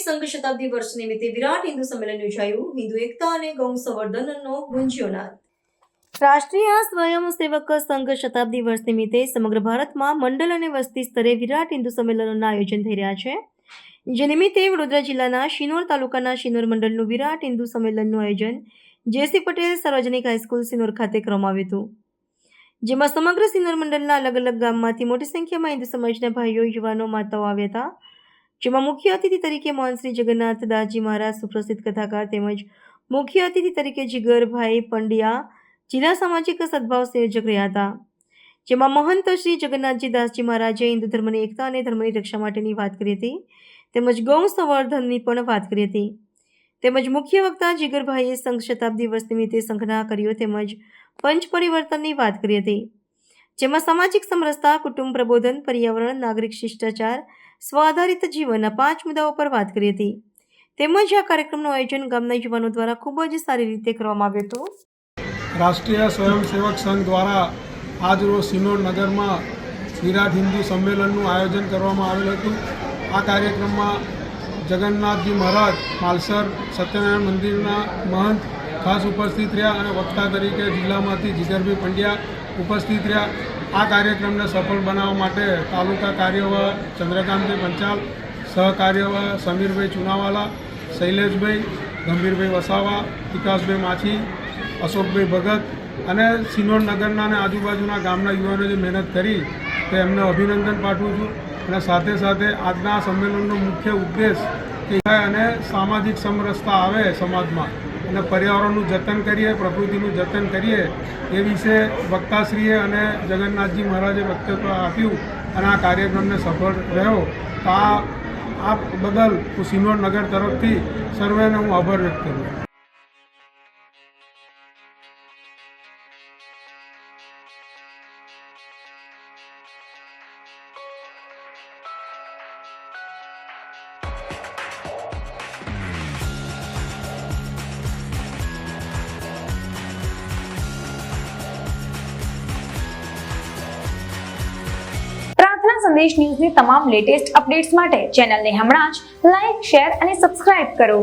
સંઘ શતાબ્દી વર્ષ નિમિત્તે વિરાટ હિન્દુ સંમેલન યોજાયું. હિન્દુ એકતા અને ગૌ સંવર્ધનનો ગુંજ્યો નાદ. રાષ્ટ્રીય સ્વયંસેવક સંઘ શતાબ્દી વર્ષ નિમિત્તે સમગ્ર ભારતમાં મંડળ અને વસ્તી સ્તરે વિરાટ હિન્દુ સંમેલનોના આયોજન થઈ રહ્યા છે. જે નિમિત્તે વડોદરા જિલ્લાના શિનોર તાલુકાના શિનોર મંડળનું વિરાટ હિન્દુ સંમેલનનું આયોજન જેસી પટેલ સાર્વજનિક હાઈસ્કૂલ શિનોર ખાતે કરવામાં આવ્યું હતું. જેમાં સમગ્ર શિનોર મંડળના અલગ અલગ ગામમાંથી મોટી સંખ્યામાં હિન્દુ સમાજના ભાઈઓ, યુવાનો, માતાઓ આવ્યા હતા. જેમાં મુખ્ય અતિથિ તરીકે મહાન શ્રી જગન્નાથ દાસજી મહારાજ, સુપ્રસિદ્ધ કથાકાર, તેમજ મુખ્ય અતિથિ તરીકે જીગરભાઈ પંડ્યા, જિલ્લા સામાજિક સદભાવ સંયોજક રહ્યા હતા. જેમાં મહંત શ્રી જગન્નાથજી દાસજી મહારાજે હિન્દુ ધર્મની એકતા અને ધર્મની રક્ષા માટેની વાત કરી હતી, તેમજ ગૌ સંવર્ધનની પણ વાત કરી હતી. તેમજ મુખ્ય વક્તા જીગરભાઈએ સંઘ શતાબ્દી વર્ષ નિમિત્તે સંઘના કાર્યો તેમજ પંચ પરિવર્તનની વાત કરી હતી. જેમાં સામાજિક સમરસતા, કુટુંબ પ્રબોધન, પર્યાવરણ, નાગરિક શિષ્ટાચાર, સ્વ આધારિત જીવનના 5 મુદ્દાઓ પર વાત કરી હતી. તેમજ આ કાર્યક્રમનું આયોજન ગામના યુવાનો દ્વારા ખૂબ જ સારી રીતે કરવામાં આવ્યું હતું. રાષ્ટ્રીય સ્વયંસેવક સંઘ દ્વારા આજરોજ શિનોર નગરમાં વિરાટ હિન્દુ સંમેલનનું આયોજન કરવામાં આવેલું હતું. આ કાર્યક્રમમાં જગન્નાથજી મહારાજ માલસર સત્યનારાયણ મંદિરના મહંત ખાસ ઉપસ્થિત રહ્યા અને વક્તા તરીકે જિલ્લામાંથી જીગરભાઈ પંડ્યા ઉપસ્થિત રહ્યા. આ કાર્યક્રમને સફળ બનાવવા માટે તાલુકા કાર્યવાહ ચંદ્રકાંતભાઈ પંચાલ, સહકાર્યવાહ સમીરભાઈ ચુનાવાલા, શૈલેષભાઈ, ગંભીરભાઈ વસાવા, વિકાસભાઈ માછી, અશોકભાઈ ભગત અને શિનોર નગરના અને આજુબાજુના ગામના યુવાનોએ જે મહેનત કરી તે એમને અભિનંદન પાઠવું છું. અને સાથે સાથે આજના સંમેલનનો મુખ્ય ઉદ્દેશ કે અને સામાજિક સમરસતા આવે સમાજમાં અને પર્યાવરણનું જતન કરીએ, પ્રકૃતિનું જતન કરીએ એ વિશે વક્તાશ્રીએ અને જગન્નાથજી મહારાજે વક્તવ્ય આપ્યું અને આ કાર્યક્રમને સફળ રહ્યો. તો આ બદલ હું શિનોર નગર તરફથી સર્વેને હું આભાર વ્યક્ત કરું છું. સંદેશ ન્યૂઝની તમામ લેટેસ્ટ અપડેટ્સ માટે ચેનલને હમણાં જ લાઈક, શેર અને સબસ્ક્રાઇબ કરો.